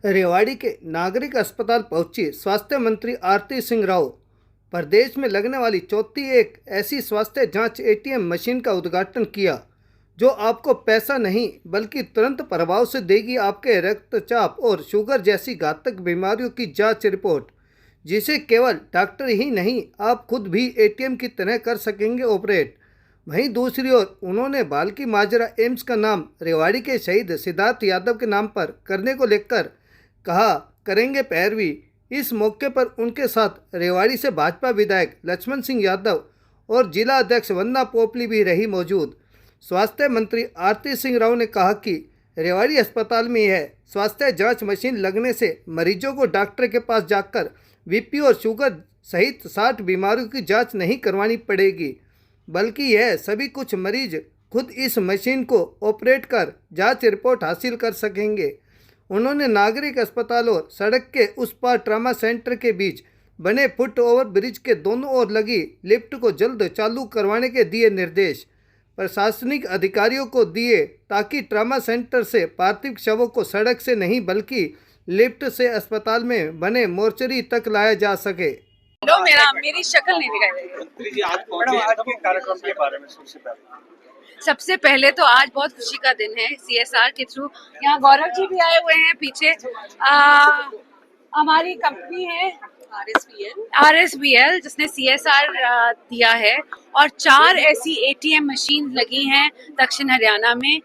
रेवाड़ी के नागरिक अस्पताल पहुंची स्वास्थ्य मंत्री आरती सिंह राव। प्रदेश में लगने वाली चौथी एक ऐसी स्वास्थ्य जांच एटीएम मशीन का उद्घाटन किया, जो आपको पैसा नहीं बल्कि तुरंत प्रभाव से देगी आपके रक्तचाप और शुगर जैसी घातक बीमारियों की जांच रिपोर्ट, जिसे केवल डॉक्टर ही नहीं आप खुद भी एटीएम की तरह कर सकेंगे ऑपरेट। वहीं दूसरी ओर उन्होंने बाल्की माजरा एम्स का नाम रेवाड़ी के शहीद सिद्धार्थ यादव के नाम पर करने को लेकर कहा करेंगे पैरवी। इस मौके पर उनके साथ रेवाड़ी से भाजपा विधायक लक्ष्मण सिंह यादव और जिला अध्यक्ष वंदना पोपली भी रही मौजूद। स्वास्थ्य मंत्री आरती सिंह राव ने कहा कि रेवाड़ी अस्पताल में यह स्वास्थ्य जांच मशीन लगने से मरीजों को डॉक्टर के पास जाकर बीपी और शुगर सहित 60 बीमारियों की जांच नहीं करवानी पड़ेगी, बल्कि यह सभी कुछ मरीज खुद इस मशीन को ऑपरेट कर जांच रिपोर्ट हासिल कर सकेंगे। उन्होंने नागरिक अस्पताल और सड़क के उस पार ट्रामा सेंटर के बीच बने फुट ओवर ब्रिज के दोनों ओर लगी लिफ्ट को जल्द चालू करवाने के दिए निर्देश प्रशासनिक अधिकारियों को दिए, ताकि ट्रामा सेंटर से पार्थिव शवों को सड़क से नहीं बल्कि लिफ्ट से अस्पताल में बने मोर्चरी तक लाया जा सके। मेरी शक्ल नहीं दिखाई। आज के कार्यक्रम के बारे में सबसे पहले तो आज बहुत खुशी का दिन है। CSR के थ्रू यहाँ गौरव जी भी आए हुए हैं पीछे। हमारी कंपनी है RSBL जिसने CSR दिया है, और 4 ऐसी ATM मशीन लगी हैं दक्षिण हरियाणा में।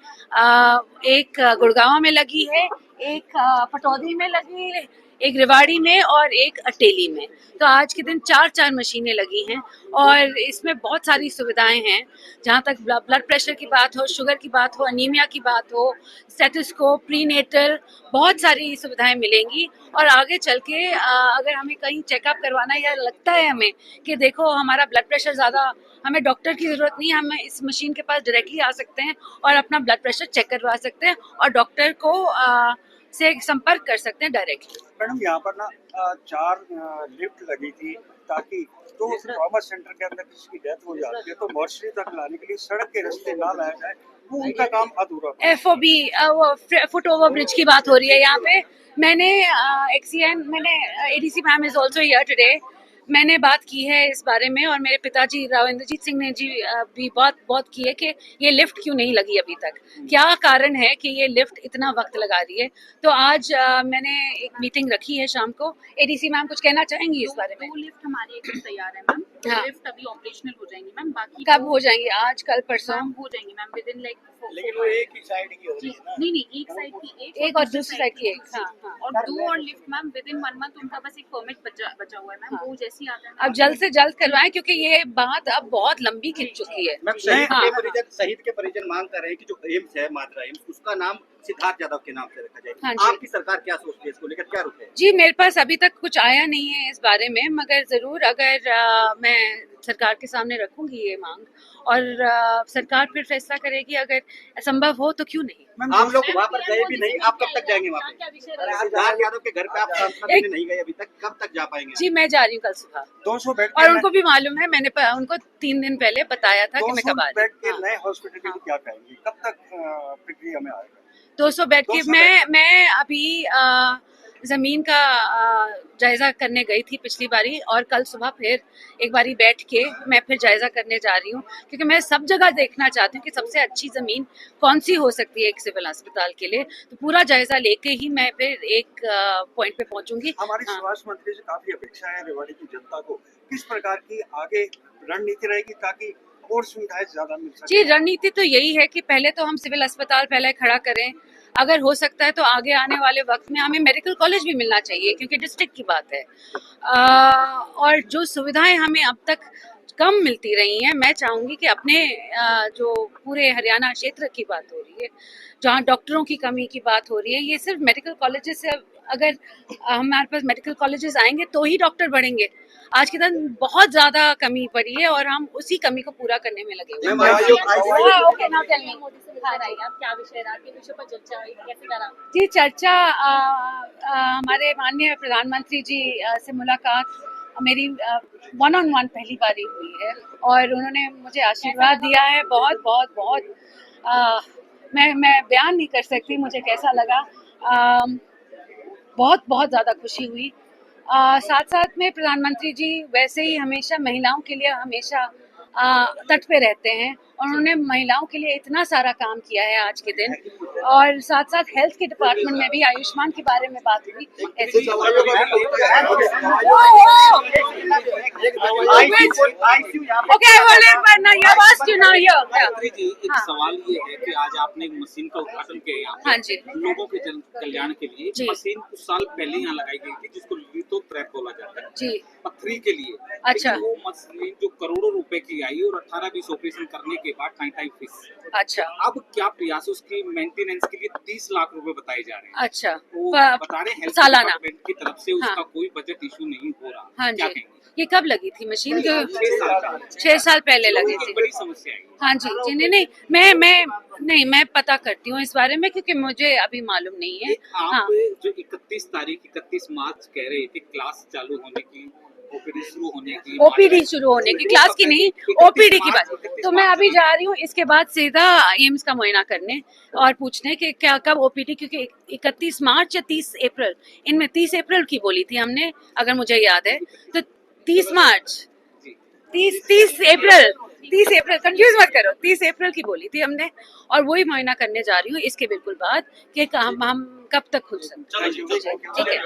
एक गुड़गांव में लगी है, एक पटौदी में लगी है, एक रेवाड़ी में और एक अटेली में। तो आज के दिन 4 मशीनें लगी हैं और इसमें बहुत सारी सुविधाएं हैं। जहाँ तक ब्लड प्रेशर की बात हो, शुगर की बात हो, अनीमिया की बात हो, स्टेथोस्कोप, प्रीनेटल, बहुत सारी सुविधाएं मिलेंगी। और आगे चल के अगर हमें कहीं चेकअप करवाना या लगता है हमें कि देखो हमारा ब्लड प्रेशर ज़्यादा, हमें डॉक्टर की ज़रूरत नहीं, हम इस मशीन के पास डायरेक्टली आ सकते हैं और अपना ब्लड प्रेशर चेक करवा सकते हैं और डॉक्टर को से संपर्क कर सकते हैं डायरेक्टली। मैडम यहाँ पर ना 4 लिफ्ट लगी थी, ताकि तो ट्रॉमा सेंटर के अंदर किसी की डेथ हो जाती है तो मोर्चरी तक लाने के लिए सड़क के रास्ते ना लाया जाए, वो उनका काम अधूरा। FOB फुट ओवर ब्रिज की बात हो रही है यहाँ पे। मैंने ADC ma'am is also here today. मैंने बात की है इस बारे में और मेरे पिताजी राविंद्रजीत सिंह ने जी भी बहुत की है कि ये लिफ्ट क्यों नहीं लगी अभी तक, क्या कारण है कि ये लिफ्ट इतना वक्त लगा रही है। तो आज मैंने एक मीटिंग रखी है शाम को। ADC मैम कुछ कहना चाहेंगी इस बारे में? 2 लिफ्ट हमारी एकदम तैयार है मैम। हाँ। लिफ्ट अभी ऑपरेशनल हो जाएंगी मैम। बाकी कब हो जाएंगी? आज, कल, परसों हो जाएंगी मैम, विद इन लाइक। लेकिन वो एक ही साइड की हो रही है ना? नहीं, एक साइड की एक और दूसरी साइड की एक। हाँ। और 2 और lift ma'am with in 1 month. उनका बस एक परमिट बचा हुआ है मैम। वो जैसी आता है अब जल्द से जल्द करवाएं, क्योंकि ये बात अब बहुत लंबी खिंच चुकी है। शहीद के परिजन मांग कर रहे हैं कि जो एम्स है माजरा एम्स, उसका नाम सिद्धार्थ यादव के नाम से रखा जाए। हाँ जी। आपकी सरकार क्या सोचती है इसको लेकर, क्या रुख है? जी, मेरे पास अभी तक कुछ आया नहीं है इस बारे में, मगर ज़रूर अगर मैं सरकार के सामने रखूंगी ये मांग और सरकार फिर फैसला करेगी, अगर संभव हो तो क्यों नहीं। आप लोग वहाँ पर गए भी नहीं, आप कब तक जाएंगे वहाँ पे? सिद्धार्थ यादव के घर पे आप सांसद नहीं गए अभी तक, कब तक जा पाएंगे? जी, मैं जा रही हूँ कल सुबह। 200 बेड और उनको भी मालूम है, मैंने उनको 3 दिन पहले बताया था कि मैं कब आ रही बेड के हूँ। नए हॉस्पिटल की क्या कहेंगी, कब तक प्रक्रिया में आएगा? 200 बेड की मैं अभी ज़मीन का जायज़ा करने गई थी पिछली बारी, और कल सुबह फिर एक बारी बैठ के मैं फिर जायज़ा करने जा रही हूँ, क्योंकि मैं सब जगह देखना चाहती हूँ कि सबसे अच्छी ज़मीन कौन सी हो सकती है एक सिविल अस्पताल के लिए। तो पूरा जायज़ा लेके ही मैं फिर एक पॉइंट पे पहुँचूंगी। हमारी स्वास्थ्य मंत्री से काफी अपेक्षा है रेवाड़ी की जनता को, किस प्रकार की आगे रणनीति रहेगी ताकि और सुविधाएं ज्यादा मिल सके? जी, रणनीति तो यही है कि पहले तो हम सिविल अस्पताल पहले खड़ा करें, अगर हो सकता है तो आगे आने वाले वक्त में हमें मेडिकल कॉलेज भी मिलना चाहिए, क्योंकि डिस्ट्रिक्ट की बात है। और जो सुविधाएं हमें अब तक कम मिलती रही हैं, मैं चाहूँगी कि अपने जो पूरे हरियाणा क्षेत्र की बात हो रही है, जहाँ डॉक्टरों की कमी की बात हो रही है, ये सिर्फ मेडिकल कॉलेजेस से, अगर हमारे पास मेडिकल कॉलेजेस आएंगे तो ही डॉक्टर बढ़ेंगे। आज के दिन बहुत ज़्यादा कमी पड़ी है और हम उसी कमी को पूरा करने में लगे हुए हैं। क्या विषय रहा, किस विषय पर चर्चा हुई, कैसे करा? जी, चर्चा हमारे माननीय प्रधानमंत्री जी से मुलाकात मेरी 1-on-1 पहली बारी हुई है और उन्होंने मुझे आशीर्वाद दिया है। बहुत मैं बयान नहीं कर सकती मुझे कैसा लगा। बहुत बहुत ज़्यादा खुशी हुई। साथ साथ में प्रधानमंत्री जी वैसे ही हमेशा महिलाओं के लिए हमेशा तट पे रहते हैं और उन्होंने महिलाओं के लिए इतना सारा काम किया है आज के दिन। और साथ साथ हेल्थ के डिपार्टमेंट में भी आयुष्मान के बारे में बात हुई। ओके, गायत्री जी, एक सवाल ये है कि आज आपने एक मशीन का उद्घाटन किया यहाँ पे हाँ जी। लोगों के कल्याण के लिए। जी। मशीन कुछ साल पहले यहाँ लगाई गई थी जिसको लिथोट्रैप बोला जाता है जी। पथरी के लिए। अच्छा। लेकिन वो मशीन जो करोड़ों रुपए की आई और 18-20 ऑपरेशन करने के बाद टाइम फीस। अच्छा। अब क्या प्रयास उसकी मेंटेनेंस के लिए 30 लाख रुपए बताए जा रहे हैं। अच्छा। वो बता रहे हैं हेल्थ सालाना। डिपार्टमेंट की तरफ से उसका हाँ। कोई बजट इशू नहीं हो रहा। हाँ क्या जी। कहेंगे? ये कब लगी थी मशीन? 6 साल पहले। 6 साल पहले लगी एक थी। बड़ी समस्या है। हाँ जी जी, नहीं मैं पता करती हूँ इस बारे में क्योंकि मुझे अभी मालूम नहीं है। आप हाँ। जो 31 मार्च कह रहे थे क्लास चालू होने की, ओपीडी शुरू होने की, ओपीडी शुरू होने की, क्लास की नहीं, ओपीडी की बात। तो मैं अभी जा रही हूँ इसके बाद सीधा एम्स का मुआयना करने और पूछने कि क्या कब ओपीडी, क्योंकि 31 मार्च या 30 अप्रैल, इनमें 30 अप्रैल की बोली थी हमने, अगर मुझे याद है तो 30 मार्च 30 अप्रैल कंफ्यूज मत करो, 30 अप्रैल की बोली थी हमने और वही मुआयना करने जा रही हूँ इसके बिल्कुल बाद कि हम कब तक खुल सकते हैं। ठीक है।